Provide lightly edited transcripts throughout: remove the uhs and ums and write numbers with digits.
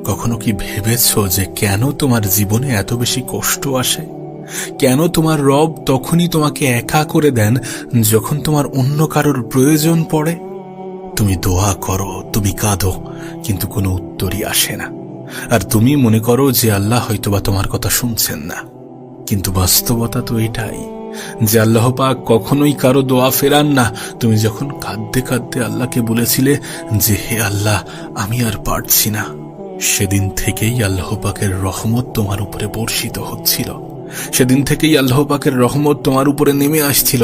কখনো কি ভেবেছো যে কেন তোমার জীবনে এত বেশি কষ্ট আসে? কেন তোমার রব তখনই তোমাকে একা করে দেন যখন তোমার অন্য কারোর প্রয়োজন পড়ে? তুমি দোয়া করো, তুমি কাঁদো, কিন্তু কোনো উত্তরই আসে না। আর তুমি মনে করো যে আল্লাহ হয়তোবা তোমার কথা শুনছেন না। কিন্তু বাস্তবতা তো এটাই যে আল্লাহ পাক কখনোই কারো দোয়া ফেরান না। তুমি যখন কাঁদতে কাঁদতে আল্লাহকে বলেছিলে যে হে আল্লাহ, আমি আর পারছি না, সেদিন থেকেই আল্লাহ পাকের রহমত তোমার উপরে বর্ষিত হচ্ছিল। সেদিন থেকেই আল্লাহ পাকের রহমত তোমার উপরে নেমে আসছিল,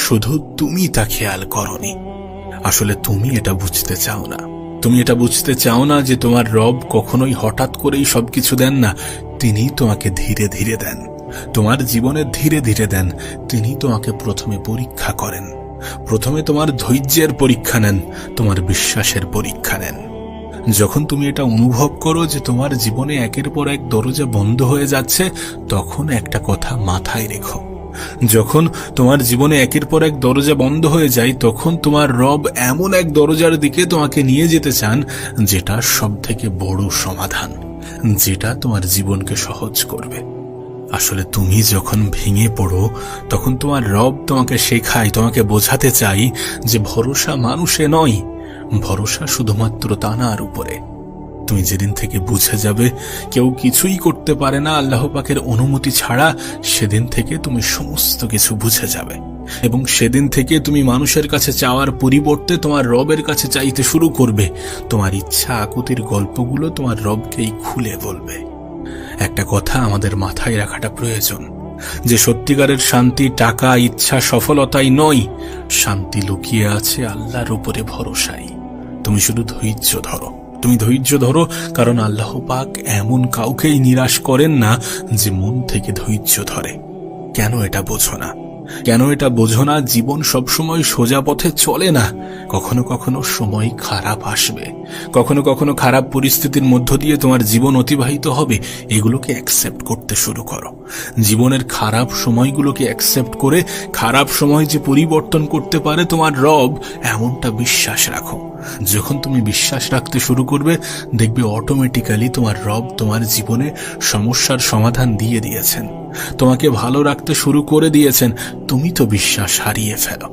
শুধু তুমি তা খেয়াল করনি। আসলে তুমি এটা বুঝতে চাও না। তুমি এটা বুঝতে চাও না যে তোমার রব কখনোই হঠাৎ করেই সবকিছু দেন না। তিনি তোমাকে ধীরে ধীরে দেন, তোমার জীবনে ধীরে ধীরে দেন। তিনি তোমাকে প্রথমে পরীক্ষা করেন, প্রথমে তোমার ধৈর্যের পরীক্ষা নেন, তোমার বিশ্বাসের পরীক্ষা নেন। যখন তুমি এটা অনুভব করো যে তোমার জীবনে একের পর এক দরজা বন্ধ হয়ে যাচ্ছে, তখন একটা কথা মাথায় রেখো। যখন তোমার জীবনে একের পর এক দরজা বন্ধ হয়ে যায়, তখন তোমার রব এমন এক দরজার দিকে তোমাকে নিয়ে যেতে চান যেটা সব থেকে বড় সমাধান, যেটা তোমার জীবনকে সহজ করবে। আসলে তুমি যখন ভেঙে পড়ো, তখন তোমার রব তোমাকে শেখায়, তোমাকে বোঝাতে চাই যে ভরসা মানুষে নয়, ভরসা শুধুমাত্র তানার উপরে। তুমি যেদিন থেকে বুঝে যাবে কেউ কিছুই করতে পারে না আল্লাহ পাকের অনুমতি ছাড়া, সেদিন থেকে তুমি সমস্ত কিছু বুঝে যাবে। এবং সেদিন থেকে তুমি মানুষের কাছে চাওয়ার পরিবর্তে তোমার রবের কাছে চাইতে শুরু করবে। তোমার ইচ্ছা আকুতির গল্পগুলো তোমার রবকেই খুলে বলবে। একটা কথা আমাদের মাথায় রাখাটা প্রয়োজন যে সত্যিকারের শান্তি টাকা, ইচ্ছা, সফলতাই নয়। শান্তি লুকিয়ে আছে আল্লাহর উপরে ভরসায়। তুমি শুধু ধৈর্য ধরো, তুমি ধৈর্য ধরো, কারণ আল্লাহ পাক এমন কাউকেই নিরাশ করেন না যে মন থেকে ধৈর্য ধরে। কেন এটা বোঝো না? কেন এটা বোঝো না? জীবন সবসময় সোজা পথে চলে না। কখনো কখনো সময় খারাপ আসবে, কখনো কখনো খারাপ পরিস্থিতির মধ্য দিয়ে তোমার জীবন অতিবাহিত হবে। এগুলোকে অ্যাকসেপ্ট করতে শুরু করো। জীবনের খারাপ সময়গুলোকে অ্যাকসেপ্ট করে খারাপ সময় যে পরিবর্তন করতে পারে তোমার রব, এমনটা বিশ্বাস রাখো। যখন তুমি বিশ্বাস রাখতে শুরু করবে, দেখবে অটোমেটিক্যালি তোমার রব তোমার জীবনে সমস্যার সমাধান দিয়ে দিয়েছেন, তোমাকে ভালো রাখতে শুরু করে দিয়েছেন। তুমি তো বিশ্বাস হারিয়ে ফেলো।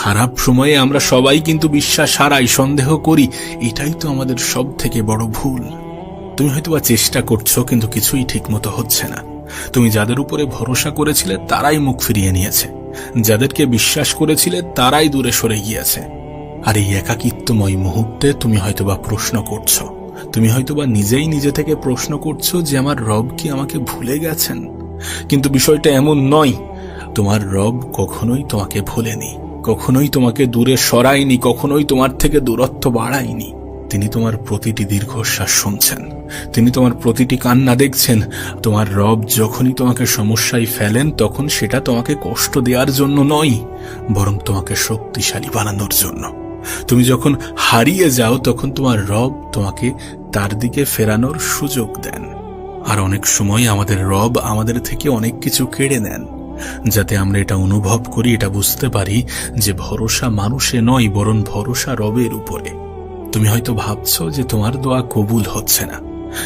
খারাপ সময়ে আমরা সবাই কিন্তু বিশ্বাস হারাই, সন্দেহ করি। এটাই তো আমাদের সব থেকে বড় ভুল। তুমি হয়তোবা চেষ্টা করছো, কিন্তু কিছুই ঠিক মতো হচ্ছে না। তুমি যাদের উপরে ভরসা করেছিলে তারাই মুখ ফিরিয়ে নিয়েছে, যাদেরকে বিশ্বাস করেছিলে তারাই দূরে সরে গিয়েছে। আর এই একাকিত্বময় মুহূর্তে তুমি হয়তোবা প্রশ্ন করছো, তুমি হয়তোবা নিজেই নিজে থেকে প্রশ্ন করছো যে আমার রব কি আমাকে ভুলে গেছেন? কিন্তু বিষয়টা এমন নয়। তোমার রব কখনোই তোমাকে ভোলেনি, কখনোই তোমাকে দূরে সরায়নি, কখনোই তোমার থেকে দূরত্ব বাড়ায়নি। তিনি তোমার প্রতিটি দীর্ঘশ্বাস শুনছেন, তিনি তোমার প্রতিটি কান্না দেখছেন। তোমার রব যখনই তোমাকে সমস্যায় ফেলেন, তখন সেটা তোমাকে কষ্ট দেওয়ার জন্য নয়, বরং তোমাকে শক্তিশালী বানানোর জন্য। তুমি যখন হারিয়ে যাও, তখন তোমার রব তোমাকে তার দিকে ফেরানোর সুযোগ দেন। আর অনেক সময় আমাদের রব আমাদের থেকে অনেক কিছু কেড়ে নেন, যাতে আমরা এটা অনুভব করি, এটা বুঝতে পারি যে ভরসা মানুষে নয়, বরং ভরসা রবের উপরে। তুমি হয়তো ভাবছো যে তোমার দোয়া কবুল হচ্ছে না,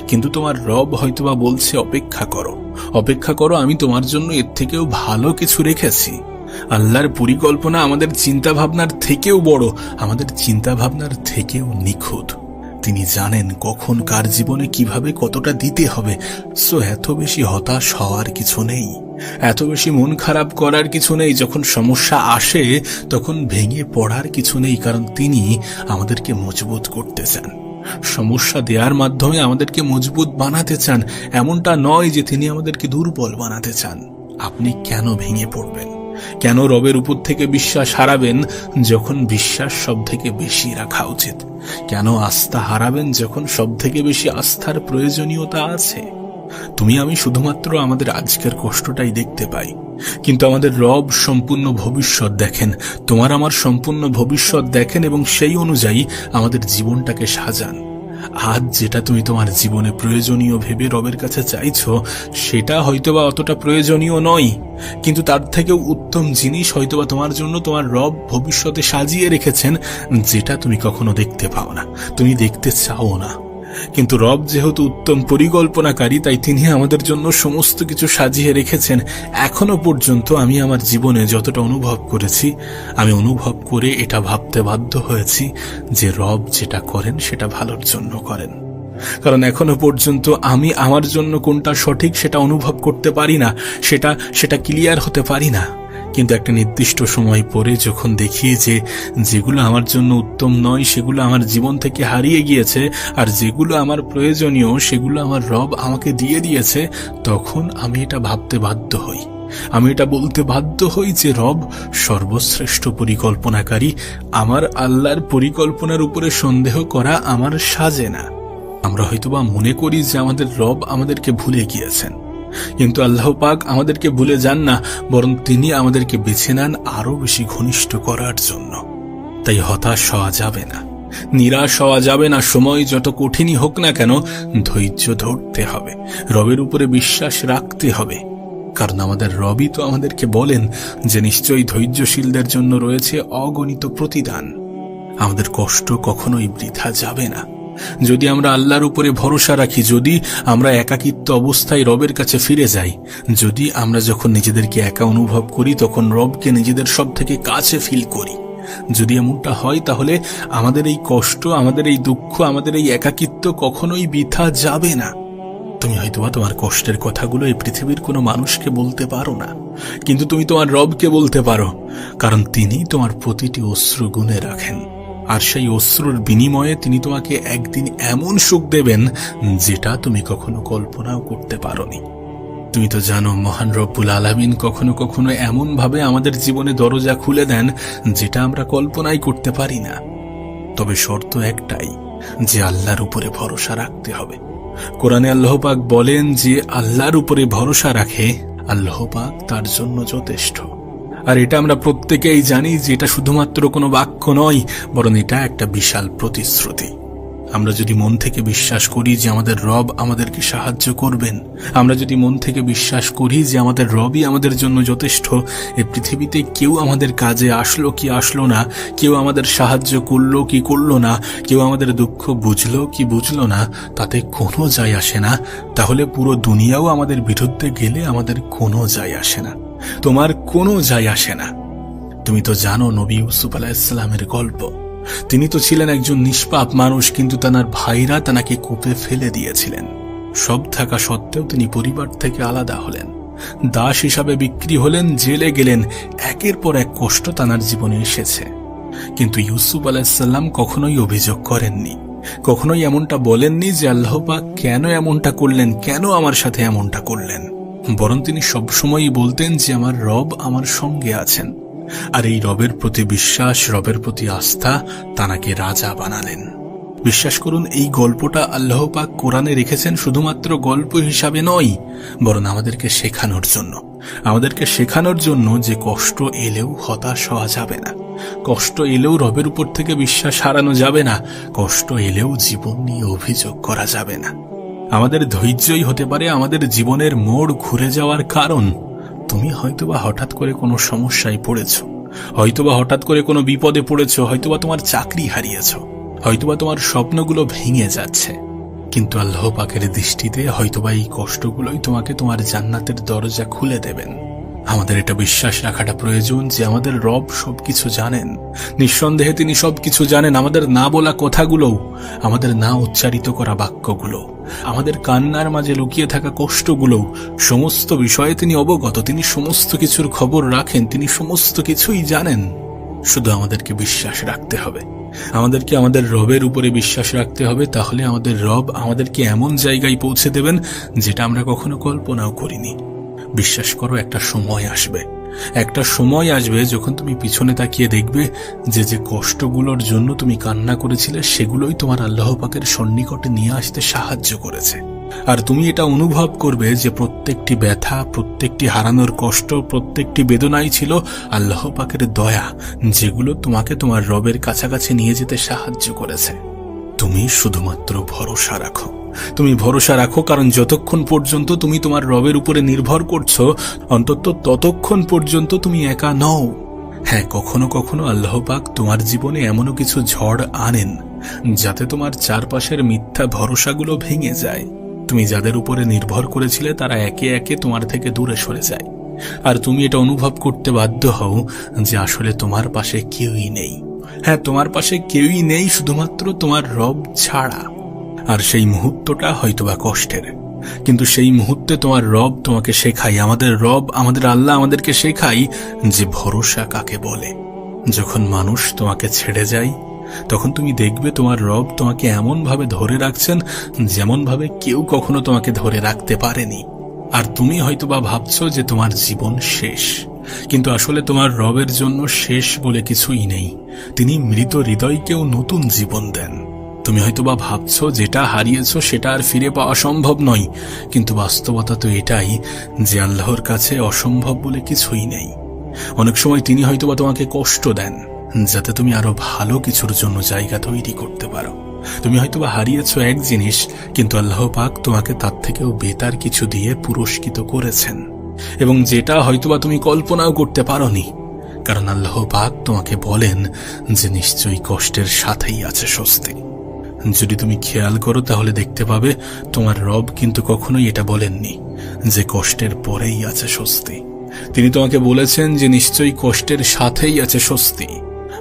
কিন্তু তোমার রব হয়তোবা বলছে অপেক্ষা করো, অপেক্ষা করো, আমি তোমার জন্য এর থেকেও ভালো কিছু রেখেছি। আল্লাহর পরিকল্পনা আমাদের চিন্তা ভাবনার থেকেও বড়, আমাদের চিন্তা ভাবনার থেকেও নিখুঁত। তিনি জানেন কখন কার জীবনে কিভাবে কতটা দিতে হবে। সো এত বেশি হতাশ হওয়ার কিছু নেই, এত বেশি মন খারাপ করার কিছু নেই। যখন সমস্যা আসে তখন ভেঙে পড়ার কিছু নেই, কারণ তিনি আমাদেরকে মজবুত করতে চান। সমস্যা দেওয়ার মাধ্যমে আমাদেরকে মজবুত বানাতে চান। এমনটা নয় যে তিনি আমাদেরকে দুর্বল বানাতে চান। আপনি কেন ভেঙে পড়বেন? কেন রবের উপর থেকে বিশ্বাস হারাবেন যখন বিশ্বাস সব থেকে বেশি রাখা উচিত? কেন আস্থা হারাবেন যখন সব থেকে বেশি আস্থার প্রয়োজনীয়তা আছে? তুমি আমি শুধুমাত্র আমাদের আজকের কষ্টটাই দেখতে পাই, কিন্তু আমাদের রব সম্পূর্ণ ভবিষ্যৎ দেখেন। তোমার আমার সম্পূর্ণ ভবিষ্যৎ দেখেন এবং সেই অনুযায়ী আমাদের জীবনটাকে সাজান। আজ যেটা তুমি তোমার জীবনে প্রয়োজনীয় ভেবে রবের কাছে চাইছো, সেটা হয়তোবা অতটা প্রয়োজনীয় নয়, কিন্তু তার থেকেও উত্তম জিনিস হয়তোবা তোমার জন্য তোমার রব ভবিষ্যতে সাজিয়ে রেখেছেন, যেটা তুমি কখনো দেখতে পাও না, তুমি দেখতে চাও না। কিন্তু রব যেহেতু উত্তম পরিকল্পনাকারী, তাই তিনি আমাদের জন্য সমস্ত কিছু সাজিয়ে রেখেছেন। এখনো পর্যন্ত আমি আমার জীবনে যতটা অনুভব করেছি, আমি অনুভব করে এটা ভাবতে বাধ্য হয়েছি যে রব যেটা করেন সেটা ভালোর জন্য করেন। কারণ এখনো পর্যন্ত আমি আমার জন্য কোনটা সঠিক সেটা অনুভব করতে পারি না, সেটা ক্লিয়ার হতে পারি না। কিন্তু একটা নির্দিষ্ট সময় পরে যখন দেখি যে যেগুলো আমার জন্য উত্তম নয় সেগুলো আমার জীবন থেকে হারিয়ে গিয়েছে, আর যেগুলো আমার প্রয়োজনীয় সেগুলো আমার রব আমাকে দিয়ে দিয়েছে, তখন আমি এটা ভাবতে বাধ্য হই, আমি এটা বলতে বাধ্য হই যে রব সর্বশ্রেষ্ঠ পরিকল্পনাকারী। আমার আল্লাহর পরিকল্পনার উপরে সন্দেহ করা আমার সাজে না। আমরা হয়তোবা মনে করি যে আমাদের রব আমাদেরকে ভুলে গিয়েছেন, কিন্তু আল্লাহ পাক আমাদেরকে ভুলে যান না, বরং তিনি আমাদেরকে বেছে নেন আরো বেশি ঘনিষ্ঠ করার জন্য। তাই হতাশ হওয়া যাবে না, নিরাশ হওয়া যাবে না। সময় যত কঠিনই হোক না কেন, ধৈর্য ধরতে হবে, রবের উপরে বিশ্বাস রাখতে হবে। কারণ আমাদের রবই তো আমাদেরকে বলেন যে নিশ্চয়ই ধৈর্যশীলদের জন্য রয়েছে অগণিত প্রতিদান। আমাদের কষ্ট কখনোই বৃথা যাবে না যদি আমরা আল্লাহর উপরে ভরসা রাখি, যদি আমরা একাকিত্ব অবস্থায় রবের কাছে ফিরে যাই, যদি আমরা যখন নিজেদেরকে একা অনুভব করি তখন রবকে নিজেদের সব থেকে কাছে ফিল করি। যদি এমনটা হয় তাহলে আমাদের এই কষ্ট, আমাদের এই দুঃখ, আমাদের এই একাকিত্ব কখনোই বৃথা যাবে না। তুমি হয়তোবা তোমার কষ্টের কথাগুলো এই পৃথিবীর কোনো মানুষকে বলতে পারো না, কিন্তু তুমি তোমার রবকে বলতে পারো, কারণ তিনি তোমার প্রতিটি অশ্রু গুণে রাখেন। আর সেই অশ্রুর বিনিময়ে তিনি তোমাকে একদিন এমন সুখ দেবেন যেটা তুমি কখনো কল্পনাও করতে পারোনি। তুমি তো জানো মহান রব্বুল আলামিন কখনো কখনো এমন ভাবে আমাদের জীবনে দরজা খুলে দেন যেটা আমরা কল্পনাই করতে পারি না। তবে শর্ত একটাই, যে আল্লাহর উপরে ভরসা রাখতে হবে। কোরআনে আল্লাহ পাক বলেন যে আল্লাহর উপরে ভরসা রাখে, আল্লাহ পাক তার জন্য যথেষ্ট। আর এটা আমরা প্রত্যেকেই জানি যে এটা শুধুমাত্র কোনো বাক্য নয়, বরং এটা একটা বিশাল প্রতিশ্রুতি। আমরা যদি মন থেকে বিশ্বাস করি যে আমাদের রব আমাদেরকে সাহায্য করবেন, আমরা যদি মন থেকে বিশ্বাস করি যে আমাদের রবই আমাদের জন্য যথেষ্ট, এই পৃথিবীতে কেউ আমাদের কাজে আসলো কি আসলো না, কেউ আমাদের সাহায্য করলো কি করলো না, কেউ আমাদের দুঃখ বুঝলো কি বুঝলো না, তাতে কোনো যায় আসে না। তাহলে পুরো দুনিয়াও আমাদের বিরুদ্ধে গেলে আমাদের কোনো যায় আসে না, তোমার কোনো যায় আসে না। তুমি তো জানো নবী ইউসুফ আলাইহিস সালামের গল্প। তিনি তো ছিলেন একজন নিষ্পাপ মানুষ, কিন্তু তার ভাইরা তাকে কূপে ফেলে দিয়েছিলেন। সব থাকা সত্ত্বেও তিনি পরিবার থেকে আলাদা হলেন, দাস হিসাবে বিক্রি হলেন, জেলে গেলেন। একের পর এক কষ্ট তার জীবনে এসেছে, কিন্তু ইউসুফ আলাইহিস সালাম কখনোই অভিযোগ করেননি, কখনোই এমনটা বলেননি যে আল্লাহ পাক কেন এমনটা করলেন, কেন আমার সাথে এমনটা করলেন। বরং তিনি সবসময়ই বলতেন যে আমার রব আমার সঙ্গে আছেন। আর এই রবের প্রতি বিশ্বাস, রবের প্রতি আস্থা তাকে রাজা বানালেন। বিশ্বাস করুন, এই গল্পটা আল্লাহ পাক কোরআনে রেখেছেন শুধুমাত্র গল্প হিসাবে নয়, বরং আমাদেরকে শেখানোর জন্য যে কষ্ট এলেও হতাশ হওয়া যাবে না, কষ্ট এলেও রবের উপর থেকে বিশ্বাস হারানো যাবে না, কষ্ট এলেও জীবন নিয়ে অভিযোগ করা যাবে না। আমাদের ধৈর্যই হতে পারে আমাদের জীবনের মোড় ঘুরে যাওয়ার কারণ। তুমি হয়তোবা হঠাৎ করে কোনো সমস্যায় পড়েছ, হয়তোবা হঠাৎ করে কোনো বিপদে পড়েছ, হয়তোবা তোমার চাকরি হারিয়েছ, হয়তোবা তোমার স্বপ্নগুলো ভেঙে যাচ্ছে। কিন্তু আল্লাহ পাকের দৃষ্টিতে হয়তোবা এই কষ্টগুলোই তোমাকে তোমার জান্নাতের দরজা খুলে দেবেন। আমাদের এটা বিশ্বাস রাখাটা প্রয়োজন যে আমাদের রব সবকিছু জানেন। নিঃসন্দেহে তিনি সবকিছু জানেন, আমাদের না বলা কথাগুলোও, আমাদের না উচ্চারিত করা বাক্যগুলো, আমাদের কান্নার মাঝে লুকিয়ে থাকা কষ্টগুলো, সমস্ত বিষয়ে তিনি অবগত। তিনি সমস্ত কিছুর খবর রাখেন, তিনি সমস্ত কিছুই জানেন। শুধু আমাদেরকে বিশ্বাস রাখতে হবে, আমাদেরকে আমাদের রবের উপরে বিশ্বাস রাখতে হবে। তাহলে আমাদের রব আমাদেরকে এমন জায়গায় পৌঁছে দেবেন যেটা আমরা কখনো কল্পনাও করিনি। বিশ্বাস করো, একটা সময় আসবে যখন তুমি পিছনে তাকিয়ে দেখবে যে কষ্টগুলোর জন্য তুমি কান্না করেছিলে সেগুলোই তোমার আল্লাহ পাকের সন্নিকটে নিয়ে আসতে সাহায্য করেছে। আর তুমি এটা অনুভব করবে যে প্রত্যেকটি ব্যথা, প্রত্যেকটি হারানোর কষ্ট, প্রত্যেকটি বেদনাই ছিল আল্লাহ পাকের দয়া, যেগুলো তোমাকে তোমার রবের কাছাকাছি নিয়ে যেতে সাহায্য করেছে। তুমি শুধুমাত্র ভরসা রাখো, তুমি ভরসা রাখো, কারণ যতক্ষণ পর্যন্ত তুমি তোমার রবের উপরে নির্ভর করছো, অন্তত ততক্ষণ পর্যন্ত তুমি একা নও। হ্যাঁ, কখনো কখনো আল্লাহ পাক তোমার জীবনে এমনও কিছু ঝড় আনেন যাতে তোমার চারপাশের মিথ্যা ভরসাগুলো ভেঙে যায়। তুমি যাদের উপরে নির্ভর করেছিলে তারা একে একে তোমার থেকে দূরে সরে যায়, আর তুমি এটা অনুভব করতে বাধ্য হও যে আসলে তোমার পাশে কেউই নেই। হ্যাঁ, তোমার পাশে কেউই নেই শুধুমাত্র তোমার রব ছাড়া। আর সেই মুহূর্তটা হয়তোবা কষ্টের, কিন্তু সেই মুহূর্তে তোমার রব তোমাকে শেখায়, আমাদের রব, আমাদের আল্লাহ আমাদেরকে শেখায় যে ভরসা কাকে বলে। যখন মানুষ তোমাকে ছেড়ে যায় তখন তুমি দেখবে তোমার রব তোমাকে এমনভাবে ধরে রাখছেন যেমনভাবে কেউ কখনো তোমাকে ধরে রাখতে পারেনি। আর তুমি হয়তোবা ভাবছো যে তোমার জীবন শেষ, কিন্তু আসলে তোমার রবের জন্য শেষ বলে কিছুই নেই। তিনি মৃত হৃদয়কেও নতুন জীবন দেন। তুমি হয়তোবা ভাবছো যেটা হারিয়েছো সেটা আর ফিরে পাওয়া সম্ভব নয়, কিন্তু বাস্তবতা তো এটাই যে আল্লাহর কাছে অসম্ভব বলে কিছুই নেই। অনেক সময় তিনি হয়তোবা তোমাকে কষ্ট দেন যাতে তুমি আরো ভালো কিছুর জন্য জায়গা তৈরি করতে পারো। তুমি হয়তোবা হারিয়েছো এক জিনিস, কিন্তু আল্লাহ পাক তোমাকে তার থেকেও বেটার কিছু দিয়ে পুরস্কৃত করেছেন, এবং যেটা হয়তোবা তুমি কল্পনাও করতে পারোনি। কারণ আল্লাহ পাক তোমাকে বলেন যে নিশ্চয়ই কষ্টের সাথেই আছে স্বস্তি। যদি তুমি খেয়াল করো তাহলে দেখতে পাবে তোমার রব কিন্তু কখনোই এটা বলেননি যে কষ্টের পরেই আছে স্বস্তি। তিনি তোমাকে বলেছেন যে নিশ্চয়ই কষ্টের সাথেই আছে স্বস্তি।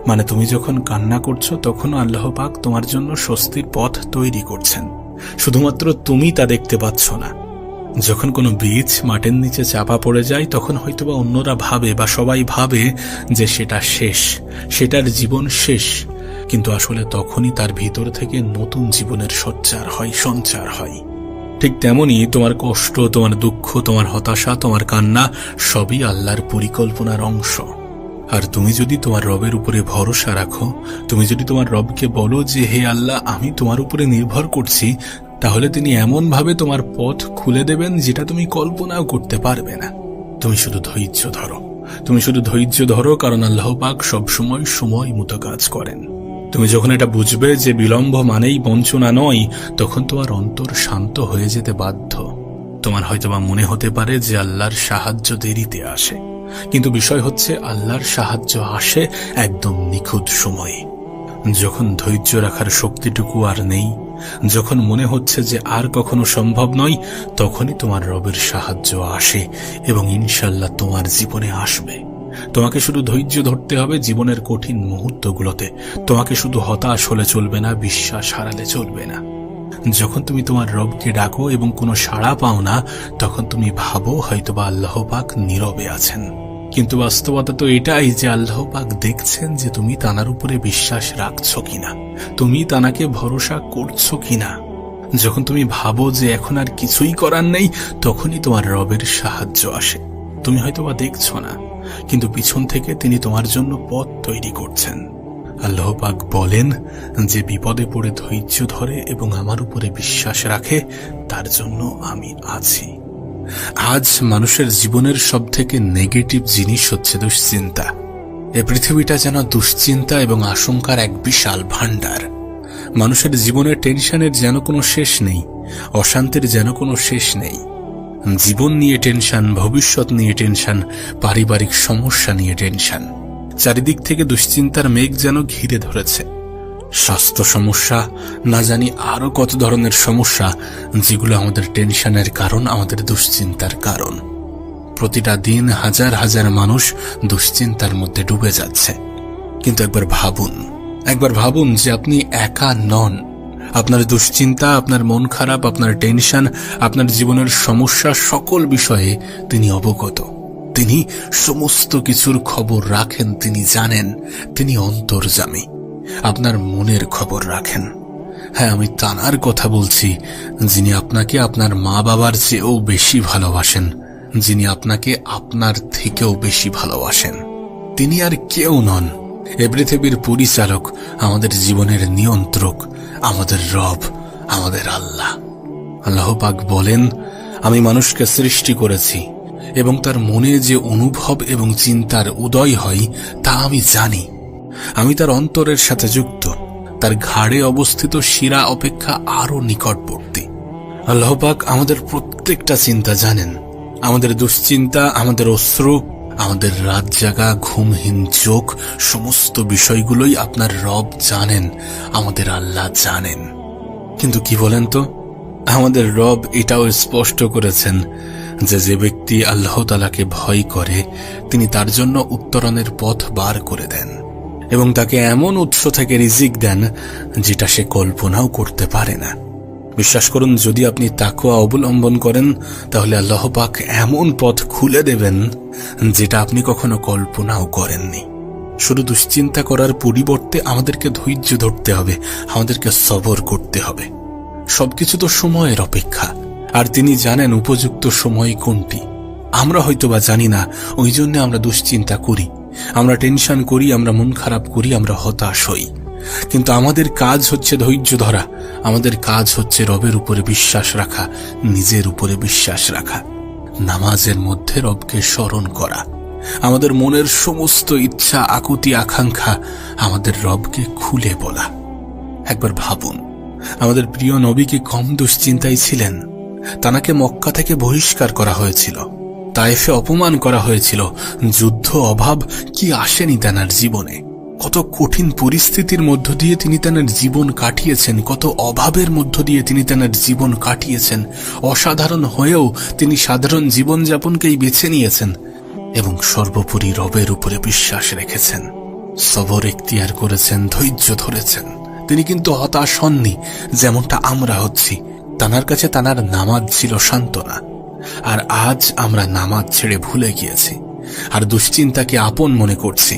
মানে তুমি যখন কান্না করছো তখনও আল্লাহ পাক তোমার জন্য স্বস্তির পথ তৈরি করছেন, শুধুমাত্র তুমি তা দেখতে পাচ্ছ না। যখন কোনো বীজ মাটির নিচে চাপা পড়ে যায় তখন হয়তোবা অন্যরা ভাবে বা সবাই ভাবে যে সেটা শেষ, সেটার জীবন শেষ, কিন্তু আসলে তখনই তার ভিতর থেকে নতুন জীবনের সঞ্চার হয়। ঠিক তেমনি তোমার কষ্ট, তোমার দুঃখ, তোমার হতাশা, তোমার কান্না সবই আল্লাহর পরিকল্পনার অংশ। আর তুমি যদি তোমার রবের উপরে ভরসা রাখো, তুমি যদি তোমার রবকে বলো যে হে আল্লাহ, আমি তোমার উপরে নির্ভর করছি, তাহলে তিনি এমনভাবে তোমার পথ খুলে দেবেন যেটা তুমি কল্পনাও করতে পারবে না। তুমি শুধু ধৈর্য ধরো, কারণ আল্লাহ পাক সবসময় সময় মতো কাজ করেন। তুমি যখন এটা বুঝবে যে বিলম্ব মানেই বঞ্চনা নয়, তখন তোমার অন্তর শান্ত হয়ে যেতে বাধ্য। তোমার হয়তোবা মনে হতে পারে যে আল্লাহর সাহায্য দেরিতে আসে, কিন্তু বিষয় হচ্ছে আল্লাহর সাহায্য আসে একদম নিখুঁত সময়ে। যখন ধৈর্য রাখার শক্তিটুকু আর নেই, যখন মনে হচ্ছে যে আর কখনো সম্ভব নয়, তখনই তোমার রবের সাহায্য আসে, এবং ইনশাল্লাহ তোমার জীবনে আসবে। তোমাকে শুধু ধৈর্য ধরতে হবে জীবনের কঠিন মুহূর্তগুলোতে। তোমাকে শুধু হতাশ হলে চলবে না, বিশ্বাস হারালে চলবে না। যখন তুমি তোমার রবকে ডাকো এবং কোনো সাড়া পাও না, তখন তুমি ভাবো হয়তোবা আল্লাহ পাক নীরবে আছেন, কিন্তু বাস্তবতা তো এটাই যে আল্লাহ পাক দেখছেন যে তুমি তানার উপরে বিশ্বাস রাখছো কিনা, তুমি তানাকে ভরসা করছো কিনা। যখন তুমি ভাবো যে এখন আর কিছুই করার নেই, তখনই তোমার রবের সাহায্য আসে। তুমি হয়তোবা দেখছো না, কিন্তু পিছন থেকে তিনি তোমার জন্য পথ তৈরি করছেন। আল্লাহ পাক বলেন যে বিপদে পড়ে ধৈর্য ধরে এবং আমার উপরে বিশ্বাস রাখে, তার জন্য আমি আছি। আজ মানুষের জীবনের সবথেকে নেগেটিভ জিনিস হচ্ছে দুশ্চিন্তা। এই পৃথিবীটা যেন দুশ্চিন্তা এবং আশঙ্কার এক বিশাল ভান্ডার। মানুষের জীবনের টেনশনের যেন কোনো শেষ নেই, অশান্তির যেন কোনো শেষ নেই। জীবন নিয়ে টেনশন, ভবিষ্যৎ নিয়ে টেনশন, পারিবারিক সমস্যা নিয়ে টেনশন। চারিদিক থেকে দুশ্চিন্তার মেঘ যেন ঘিরে ধরেছে। স্বাস্থ্য সমস্যা, না জানি আরো কত ধরনের সমস্যা, যেগুলো আমাদের টেনশনের কারণ, আমাদের দুশ্চিন্তার কারণ। প্রতিটা দিন হাজার হাজার মানুষ দুশ্চিন্তার মধ্যে ডুবে যাচ্ছে। কিন্তু একবার ভাবুন যে আপনি একা নন। আপনার দুশ্চিন্তা, আপনার মন খারাপ, আপনার টেনশন, আপনার জীবনের সমস্যা, সকল বিষয়ে তিনি অবগত। তিনি সমস্ত কিছুর খবর রাখেন, তিনি জানেন, তিনি অন্তর্যামী। আপনার মনের খবর রাখেন। হ্যাঁ, আমি তানার কথা বলছি, যিনি আপনাকে আপনার মা বাবার চেয়েও বেশি ভালোবাসেন, যিনি আপনাকে আপনার থেকেও বেশি ভালোবাসেন। তিনি আর কেউ নন, এ পৃথিবীর পরিচালক, আমাদের জীবনের নিয়ন্ত্রক, আমাদের রব, আমাদের আল্লাহ। আল্লাহ পাক বলেন, আমি মানুষকে সৃষ্টি করেছি এবং তার মনে যে অনুভব এবং চিন্তার উদয় হয় তা আমি জানি। আমি তার অন্তরের সাথে যুক্ত, তার ঘাড়ে অবস্থিত শিরা অপেক্ষা আরো নিকটবর্তী। আল্লাহ পাক আমাদের প্রত্যেকটা চিন্তা জানেন, আমাদের দুশ্চিন্তা, আমাদের অশ্রু, আমাদের রাত জাগা ঘুমহীন চোখ সমস্ত বিষয়গুলোই আপনার রব জানেন, আমাদের আল্লাহ জানেন। কিন্তু কি বলেন তো, আমাদের রব এটাও স্পষ্ট করেছেন যে যে ব্যক্তি আল্লাহ তাআলাকে ভয় করে তিনি তার জন্য উত্তরণের পথ বার করে দেন এবং তাকে এমন উৎস থেকে রিজিক দেন যেটা সে কল্পনাও করতে পারে না। বিশ্বাস করুন, যদি আপনি তাকওয়া অবলম্বন করেন তাহলে আল্লাহ পাক এমন পথ খুলে দেবেন যেটা আপনি কখনো কল্পনাও করেননি। শুধু দুশ্চিন্তা করার পরিবর্তে আমাদেরকে ধৈর্য ধরতে হবে, আমাদেরকে সবর করতে হবে। সবকিছু তো সময়ের অপেক্ষা, আর তিনি জানেন উপযুক্ত সময় কোনটি। আমরা হয়তোবা জানি না, ওই জন্য আমরা দুশ্চিন্তা করি, আমরা টেনশন করি, আমরা মন খারাপ করি, আমরা হতাশ হই। কিন্তু আমাদের কাজ হচ্ছে ধৈর্য ধরা, আমাদের কাজ হচ্ছে রবের উপরে বিশ্বাস রাখা, নিজের উপরে বিশ্বাস রাখা, নামাজের মধ্যে রবকে স্মরণ করা, আমাদের মনের সমস্ত ইচ্ছা আকুতি আকাঙ্ক্ষা আমাদের রবকে খুলে বলা। একবার ভাবুন, আমাদের প্রিয় নবীকে কম দুশ্চিন্তায় ছিলেন? তানাকে মক্কা থেকে বহিষ্কার করা হয়েছিল, তায়েফে অপমান করা হয়েছিল, যুদ্ধ অভাব কি আসেনি তানার জীবনে? কত কঠিন পরিস্থিতির মধ্য দিয়ে তিনি তানার জীবন কাটিয়েছেন, কত অভাবের মধ্য দিয়ে তিনি তানার জীবন কাটিয়েছেন। অসাধারণ হয়েও তিনি সাধারণ জীবনযাপনকেই বেছে নিয়েছেন এবং সর্বোপরি রবের উপরে বিশ্বাস রেখেছেন, সবর এখতিয়ার করেছেন, ধৈর্য ধরেছেন। তিনি কিন্তু হতাশ হননি যেমনটা আমরা হচ্ছি। তানার কাছে তানার নামাজ ছিল সান্ত্বনা, আর আজ আমরা নামাজ ছেড়ে ভুলে গিয়েছি আর দুশ্চিন্তাকে আপন মনে করছি।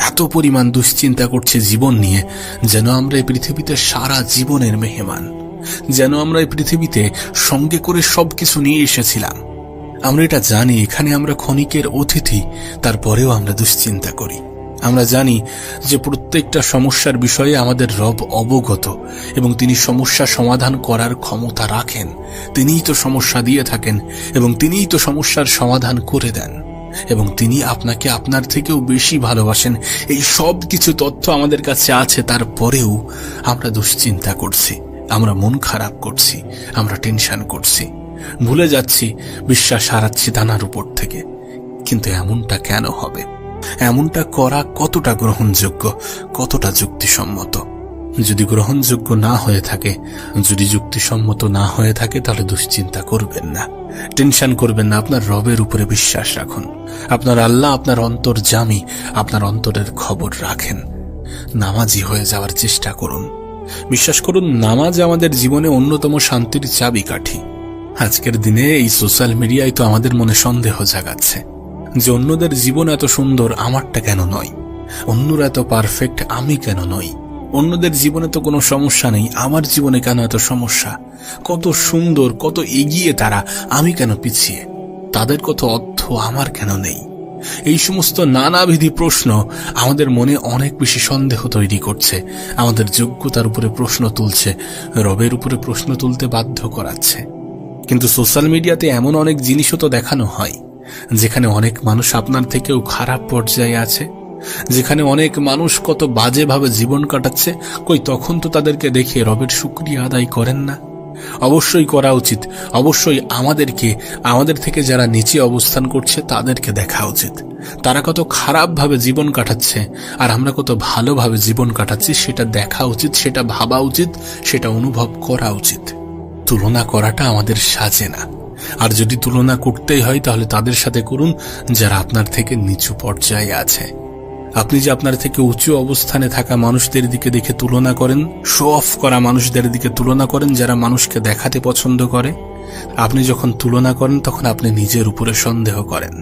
এত পরিমাণ দুশ্চিন্তা করছে জীবন নিয়ে, যেন আমরা এই পৃথিবীতে সারা জীবনের মেহমান, যেন আমরা এই পৃথিবীতে সঙ্গে করে সবকিছু নিয়ে এসেছিলাম। আমরা এটা জানি এখানে আমরা ক্ষণিকের অতিথি, তারপরেও আমরা দুশ্চিন্তা করি। আমরা জানি যে প্রত্যেকটা সমস্যার বিষয়ে আমাদের রব অবগত এবং তিনি সমস্যা সমাধান করার ক্ষমতা রাখেন। তিনিই তো সমস্যা দিয়ে থাকেন এবং তিনিই তো সমস্যার সমাধান করে দেন এবং তিনি আপনাকে আপনার থেকেও বেশি ভালোবাসেন। এই সব কিছু তথ্য আমাদের কাছে আছে, তারপরেও আমরা দুশ্চিন্তা করছি, আমরা মন খারাপ করছি, আমরা টেনশন করছি, ভুলে যাচ্ছি, বিশ্বাস হারাচ্ছি তানার উপর থেকে। কিন্তু এমনটা কেন হবে? এমনটা করা কতটা গ্রহণযোগ্য, কতটা যুক্তিসম্মত? যদি গ্রহণযোগ্য না হয়ে থাকে, যদি যুক্তিসম্মত না হয়ে থাকে, তাহলে দুশ্চিন্তা করবেন না, টেনশন করবেন না। আপনার রবের উপরে বিশ্বাস রাখুন। আপনার আল্লাহ আপনার অন্তর্যামী, আপনার অন্তরের খবর রাখেন। নামাজি হয়ে যাওয়ার চেষ্টা করুন। বিশ্বাস করুন, নামাজ আমাদের জীবনে অন্যতম শান্তির চাবিকাঠি। আজকের দিনে এই সোশ্যাল মিডিয়ায় তো আমাদের মনে সন্দেহ জাগাচ্ছে যে অন্যদের জীবন এত সুন্দর, আমারটা কেন নয়? অন্যরা এত পারফেক্ট, আমি কেন নই? অন্যদের জীবনে তো কোনো সমস্যা নেই, আমার জীবনে কেন এত সমস্যা? কত সুন্দর, কত এগিয়ে তারা, আমি কেন পিছিয়ে? তাদের কত অর্থ, আমার কেন নেই? এই সমস্ত নানাবিধি প্রশ্ন আমাদের মনে অনেক বেশি সন্দেহ তৈরি করছে, আমাদের যোগ্যতার উপরে প্রশ্ন তুলছে, রবের উপরে প্রশ্ন তুলতে বাধ্য করাচ্ছে। কিন্তু সোশ্যাল মিডিয়াতে এমন অনেক জিনিসও তো দেখানো হয় যেখানে অনেক মানুষ আপনার থেকেও খারাপ পর্যায়ে আছে, যেখানে অনেক মানুষ কত বাজেভাবে জীবন কাটাচ্ছে। কই তখন তো তাদেরকে দেখে রবের শুকরিয়া আদায় করেন না? অবশ্যই করা উচিত। অবশ্যই আমাদের থেকে যারা নিচে অবস্থান করছে তাদেরকে দেখা উচিত, তারা কত খারাপভাবে জীবন কাটাচ্ছে আর আমরা কত ভালোভাবে জীবন কাটাচ্ছি, সেটা দেখা উচিত, সেটা ভাবা উচিত, সেটা অনুভব করা উচিত। তুলনা করাটা আমাদের সাজে না। আর যদি তুলনা করতেই হয় তাহলে তাদের সাথে করুন যারা আপনার থেকে নিচু পর্যায়ে আছে। আপনি যে আপনার থেকে উঁচু অবস্থানে থাকা মানুষদের দিকে দেখে তুলনা করেন, শো অফ করা মানুষদের দিকে তুলনা করেন, যারা মানুষকে দেখাতে পছন্দ করে, আপনি যখন তুলনা করেন তখন আপনি নিজের উপরে সন্দেহ করেন,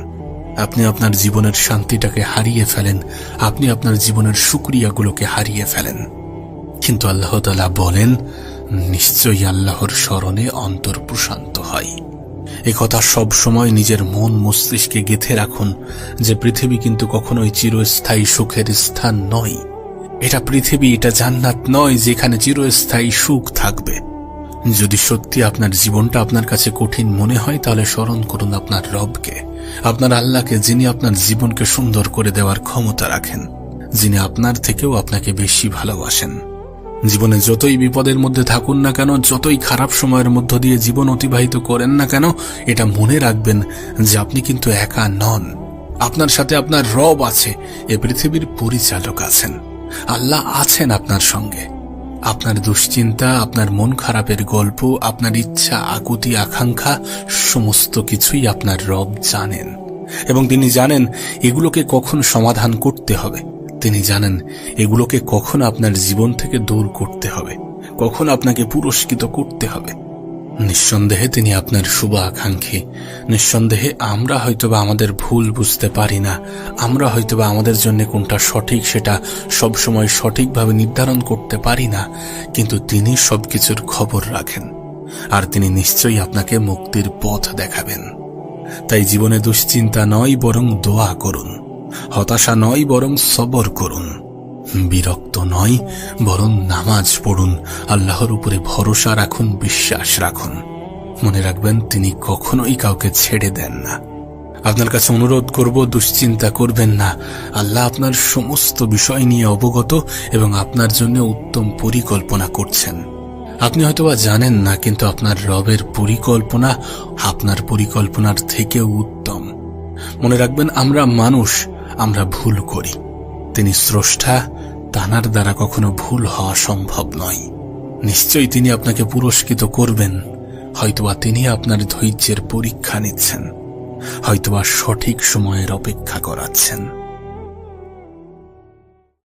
আপনি আপনার জীবনের শান্তিটাকে হারিয়ে ফেলেন, আপনি আপনার জীবনের শুকরিয়াগুলোকে হারিয়ে ফেলেন। কিন্তু আল্লাহ তাআলা বলেন, নিশ্চয়ই আল্লাহর স্মরণে অন্তর প্রশান্ত হয়। একথা সব সময় নিজের মন মস্তিষ্কে গেঁথে রাখুন যে পৃথিবী কিন্তু কখনোই চিরস্থায়ী সুখের স্থান নয়। এটা পৃথিবী, এটা জান্নাত নয় যেখানে চিরস্থায়ী সুখ থাকবে। যদি সত্যি আপনার জীবনটা আপনার কাছে কঠিন মনে হয় তাহলে স্মরণ করুন আপনার রবকে, আপনার আল্লাহকে, যিনি আপনার জীবনকে সুন্দর করে দেওয়ার ক্ষমতা রাখেন, যিনি আপনার থেকেও আপনাকে বেশি ভালোবাসেন। জীবনে যতই বিপদের মধ্যে থাকুন না কেন, যতই খারাপ সময়ের মধ্য দিয়ে জীবন অতিবাহিত করেন না কেন, এটা মনে রাখবেন যে আপনি কিন্তু একা নন। আপনার সাথে আপনার রব আছে, এ পৃথিবীর পরিচালক আছেন, আল্লাহ আছেন আপনার সঙ্গে। আপনার দুশ্চিন্তা, আপনার মন খারাপের গল্প, আপনার ইচ্ছা, আকুতি, আকাঙ্ক্ষা সমস্ত কিছুই আপনার রব জানেন, এবং তিনি জানেন এগুলোকে কখন সমাধান করতে হবে। তিনি জানেন এগুলোকে কখন আপনার জীবন থেকে দূর করতে হবে, কখন আপনাকে পুরস্কৃত করতে হবে। নিঃসন্দেহে তিনি আপনার শুভ আকাঙ্ক্ষী। নিঃসন্দেহে আমরা হয়তোবা আমাদের ভুল বুঝতে পারি না, আমরা হয়তোবা আমাদের জন্য কোনটা সঠিক সেটা সবসময় সঠিকভাবে নির্ধারণ করতে পারি না, কিন্তু তিনি সবকিছুর খবর রাখেন, আর তিনি নিশ্চয়ই আপনাকে মুক্তির পথ দেখাবেন। তাই জীবনে দুশ্চিন্তা নয়, বরং দোয়া করুন। হতাশা নয়, বরং সবর করুন। বিরক্ত নয়, বরং নামাজ পড়ুন। আল্লাহর উপরে ভরসা রাখুন, বিশ্বাস রাখুন। মনে রাখবেন, তিনি কখনোই কাউকে ছেড়ে দেন না। আপনার কাছে অনুরোধ করব, দুশ্চিন্তা করবেন না। আল্লাহ আপনার সমস্ত বিষয় নিয়ে অবগত এবং আপনার জন্য উত্তম পরিকল্পনা করছেন। আপনি হয়তোবা জানেন না, কিন্তু আপনার রবের পরিকল্পনা আপনার পরিকল্পনার থেকেও উত্তম। মনে রাখবেন, আমরা মানুষ, আমরা ভুল করি। তিনি স্রষ্টা, তানার দ্বারা কখনো ভুল হওয়া সম্ভব নয়। নিশ্চয়ই তিনি আপনাকে পুরস্কৃত করবেন। হয়তোবা তিনি আপনার ধৈর্যের পরীক্ষা নিচ্ছেন, হয়তোবা সঠিক সময়ের অপেক্ষা করাচ্ছেন।